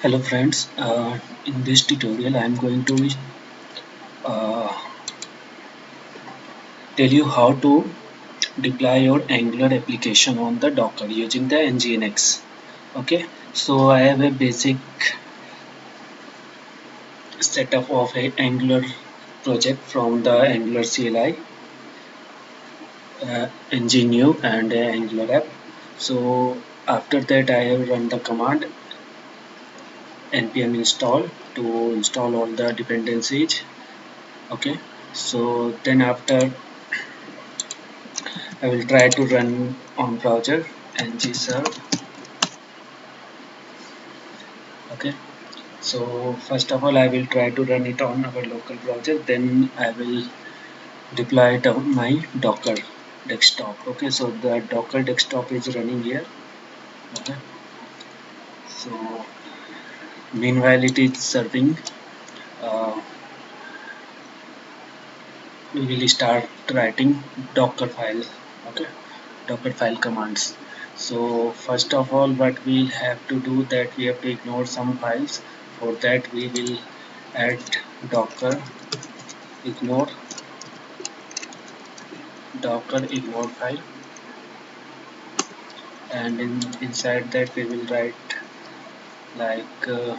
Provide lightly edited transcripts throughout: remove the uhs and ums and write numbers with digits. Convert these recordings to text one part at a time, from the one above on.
Hello friends, in this tutorial I am going to uh, tell you how to deploy your Angular application on the Docker using the Nginx. Okay, so I have a basic setup of a Angular project from the Angular CLI, Nginx and Angular app. So after that I have run the command npm install to install all the dependencies. Okay, so then after I will try to run on browser ngserve. Okay, so first of all I will try to run it on our local browser, then I will deploy it on my Docker desktop. Okay, so the Docker desktop is running here. Okay, so meanwhile it is serving, uh, we will start writing Docker files. Okay, Docker file commands. So first of all what we have to do, that we have to ignore some files. For that we will add docker ignore file, and inside that we will write like I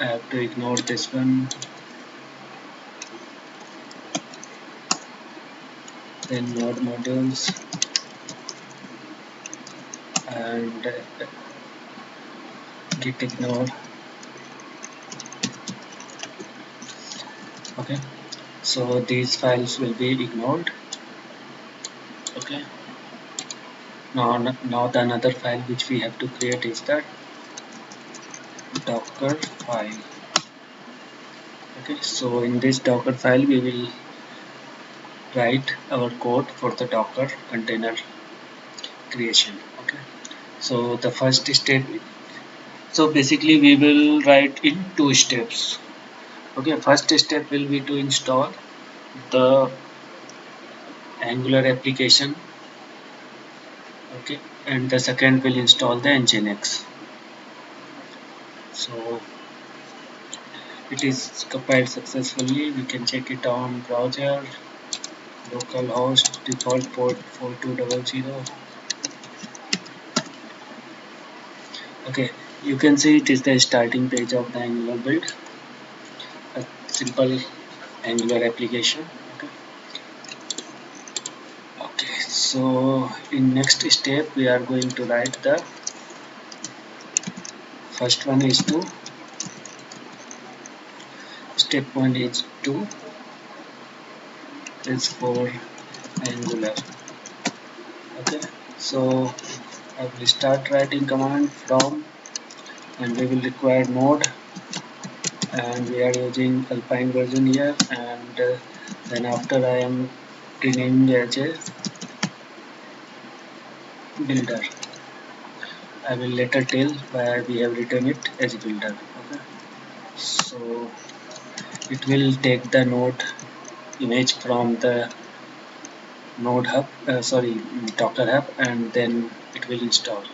have to ignore this one, then node modules, and git ignore. Okay, so these files will be ignored. Okay, now the another file which we have to create is the docker file. Okay, so in this docker file we will write our code for the docker container creation. Okay, so the first step, so basically we will write in two steps. Okay, first step will be to install the Angular application. Okay, and the second will install the Nginx. So it is compiled successfully. We can check it on browser, localhost default port 4200. Okay, you can see it is the starting page of the Angular build, a simple Angular application. Okay, okay, so in next step we are going to write the first one is to step one is to is for Angular. Okay, so I will start writing command from, and we will require node, and we are using Alpine version here, and then after I am renaming as a builder. I will later tell why we have written it as builder. Okay, so it will take the node image from the node hub, docker hub, and then it will install.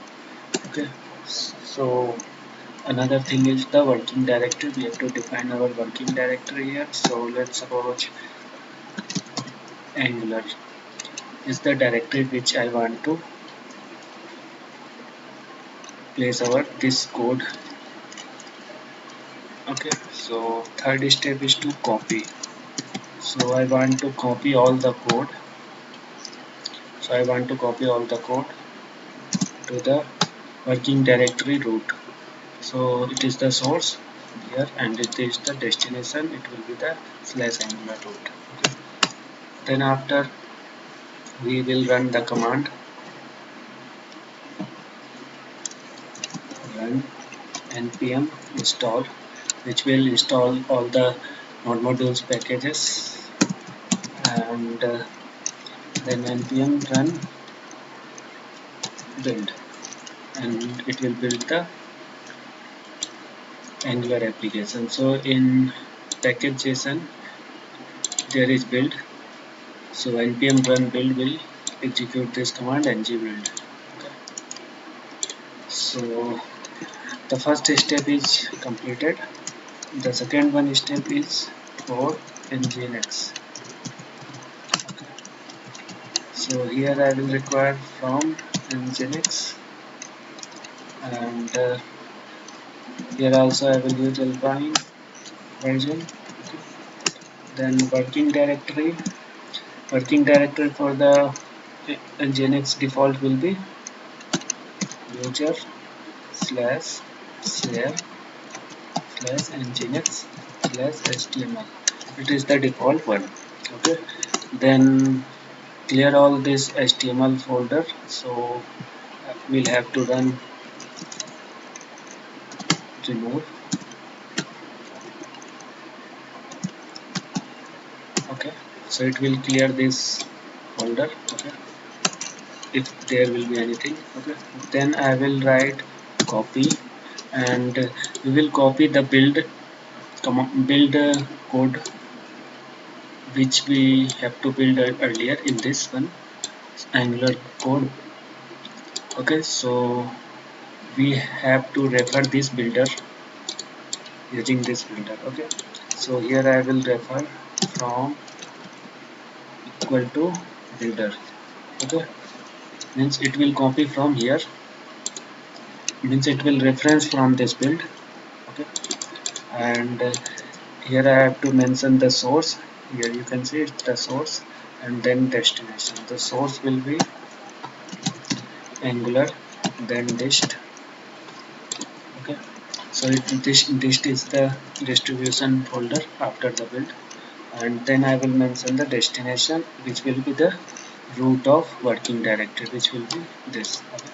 Okay, so another thing is the working directory. We have to define our working directory here. So let's suppose Angular is the directory which I want to place our this code. Okay, so third step is to copy. So I want to copy all the code. So I want to copy all the code to the working directory root. So it is the source here, and it is the destination. It will be the /angular root. Okay. Then after we will run the command run npm install, which will install all the node modules packages, and then npm run build, and it will build the Angular application. So in package.json there is build. So npm run build will execute this command ng build. Okay. So The first step is completed. The second one step is for Nginx. Okay. So here I will require from Nginx, and here also I will use Alpine version. Okay. Then working directory for the Nginx default will be user slash share slash nginx slash html. It is the default one. Okay. Then clear all this html folder. So we'll have to run remove. Okay. So it will clear this folder. Okay. If there will be anything. Okay. Then I will write copy, and we will copy the build code which we have to build earlier in this one Angular code. Okay, so we have to refer this builder using this builder. Okay, so here I will refer from equal to builder. Okay, means it will copy from here, means it will reference from this build. Okay, and here I have to mention the source. Here you can see it's the source, and then destination. The source will be Angular, then dist. Okay, so dist is the distribution folder after the build, and then I will mention the destination, which will be the root of working directory, which will be this. Okay.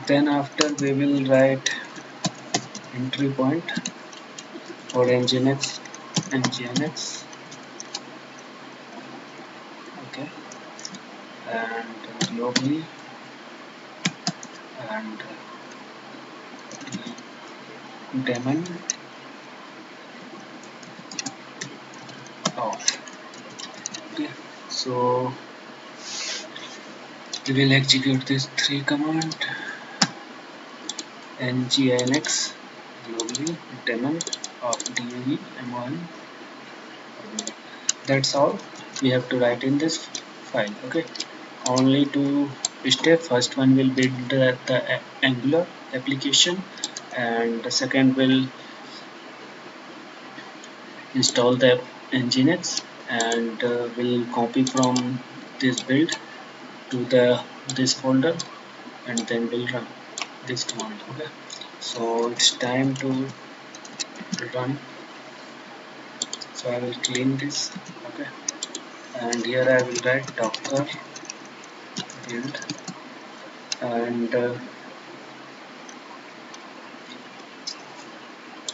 Then after we will write entry point for nginx. Okay, and globally, and daemon off. Okay, so we will execute this three command: nginx globally daemon of DAEMON. That's all we have to write in this file. Okay, only two steps. First one will build the Angular application, and the second will install the Nginx, and will copy from this build to the this folder, and then we'll run this command. Okay, so it's time to run. So I will clean this. Okay, and here I will write docker build, and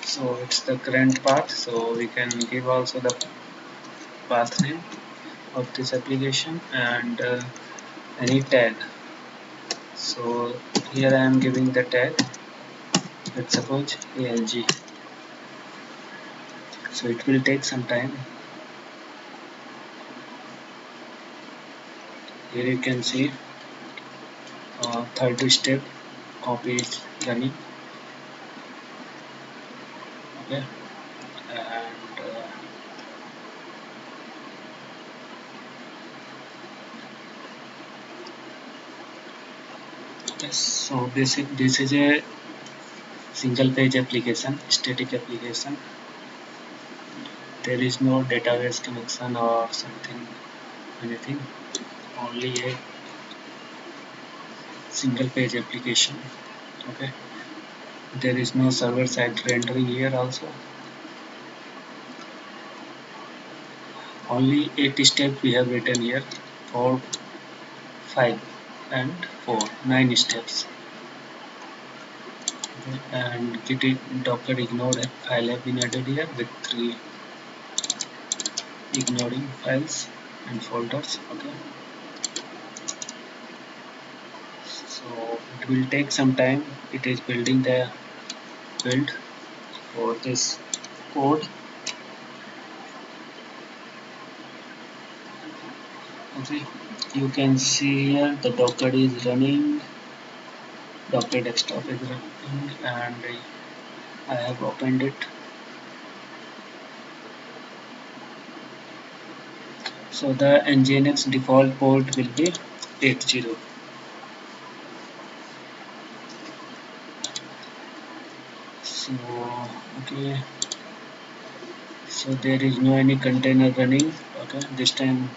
so it's the current path, so we can give also the path name of this application, and any tag. So here I am giving the tag, let's suppose ALG. So it will take some time. Here you can see third step copy is running. Okay, and yes, so this is a single page application, static application. There is no database connection or something, anything, only a single page application. Okay, there is no server side rendering here also. Only 8 steps we have written here, 4, 5 and 4, 9 steps. Okay. And git docker ignored file have been added here with 3 ignoring files and folders. Okay, so it will take some time. It is building the build for this code. Okay, you can see here the docker is running, Docker desktop is running and I have opened it. So the Nginx default port will be 80. So okay, so there is no any container running. Okay, this time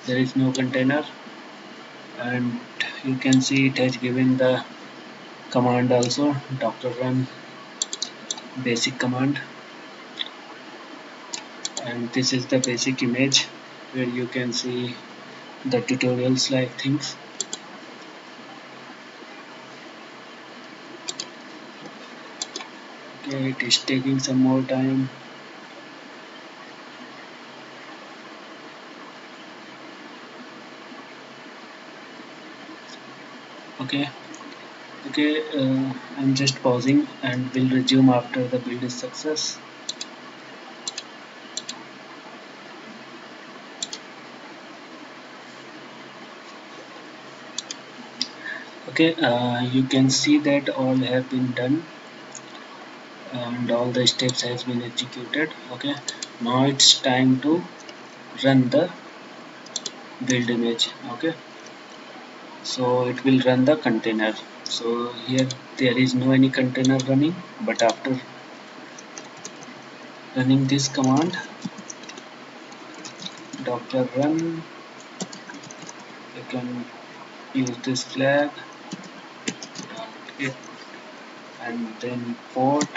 there is no container, and you can see it has given the command also, docker run basic command, and this is the basic image where you can see the tutorials like things. Okay, it is taking some more time. Okay, okay, I'm just pausing and will resume after the build is success. Okay, you can see that all have been done and all the steps has been executed. Okay, now it's time to run the build image. Okay, so it will run the container. So here there is no any container running, but after running this command, docker run, you can use this flag it and then port.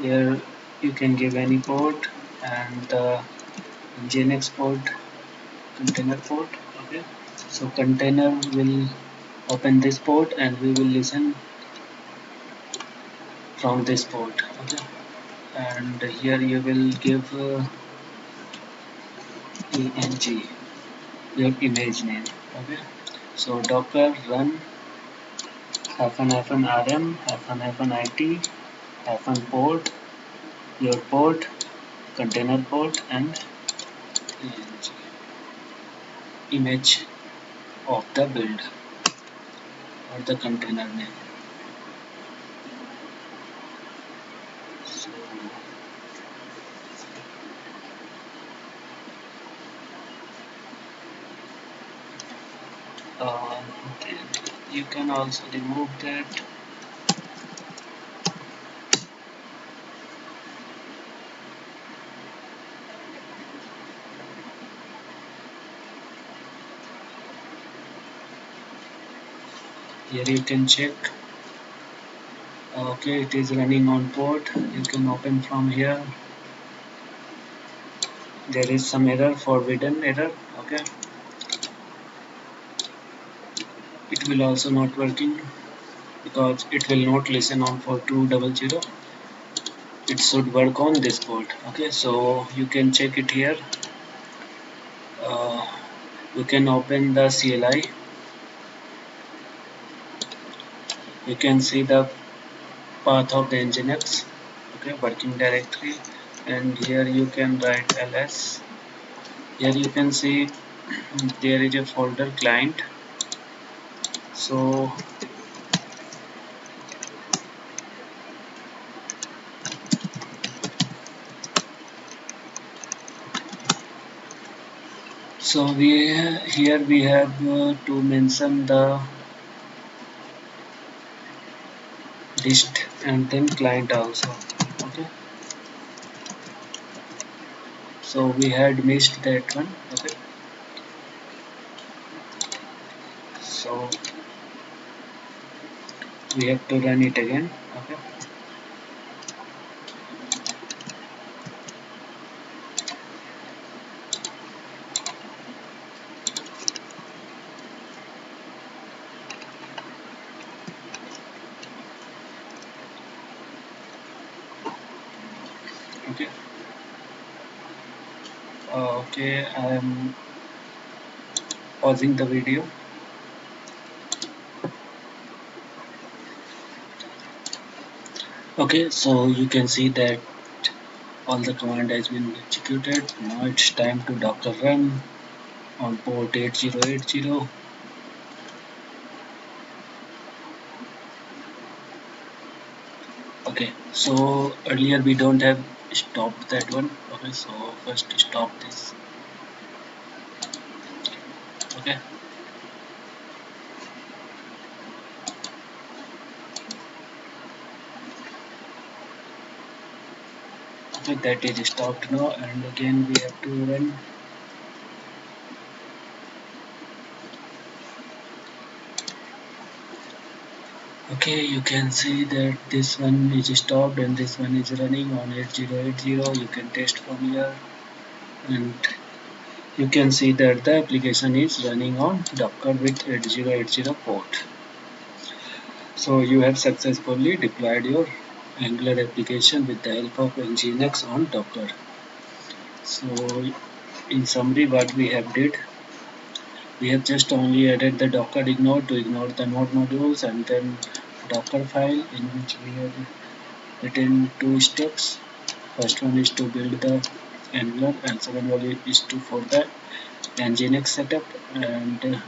Here you can give any port and the Nginx port, container port. Okay, so container will open this port and we will listen from this port. Okay, and here you will give ENG, your image name. Okay, so docker run -rm -it port, your port, container port, and ENG, image of the build or the container name. So, then you can also remove that. Here you can check. Okay, it is running on port. You can open from here. There is some error, forbidden error. Okay, it will also not working because it will not listen on for 200. It should work on this port. Okay, so you can check it here. uh, you can open the CLI. You can see the path of the Nginx, okay, working directory, and here you can write ls. Here you can see there is a folder client. So we here we have to mention the dist and then client also. Okay, so we had missed that one. Okay, so we have to run it again. Okay, okay, okay, I am pausing the video. Okay, so you can see that all the command has been executed. Now it's time to docker run on port 8080. Okay, so earlier we don't have stopped that one. Okay, so first stop this. Okay, okay, that is stopped now, and again we have to run. Okay, you can see that this one is stopped and this one is running on 8080. You can test from here, and you can see that the application is running on Docker with 8080 port. So you have successfully deployed your Angular application with the help of Nginx on Docker. So in summary, what we have did, we have just only added the Docker ignore to ignore the node modules, and then Docker file in which we have written two steps. First one is to build the Angular, and second one is to for the Nginx setup. And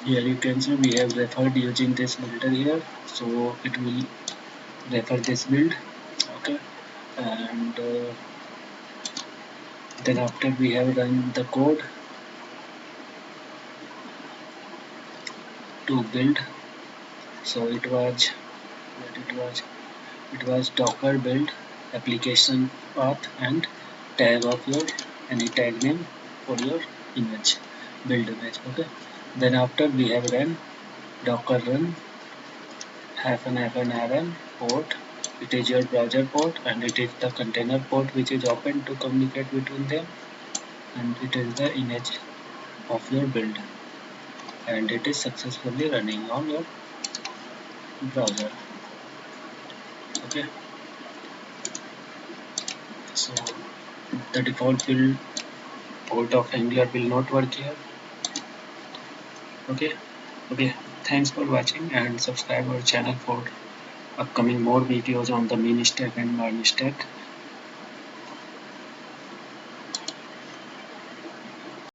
here you can see we have referred using this builder here, so it will refer this build. Okay, and then after we have run the code to build, so it was docker build application path and tag of your any tag name for your image, build image. Okay, then after we have run docker run -rn port. It is your browser port and it is the container port which is open to communicate between them, and it is the image of your build, and it is successfully running on your browser. Okay, so the default build port of Angular will not work here. Okay, okay, thanks for watching and subscribe our channel for upcoming more videos on the main stack and MERN stack.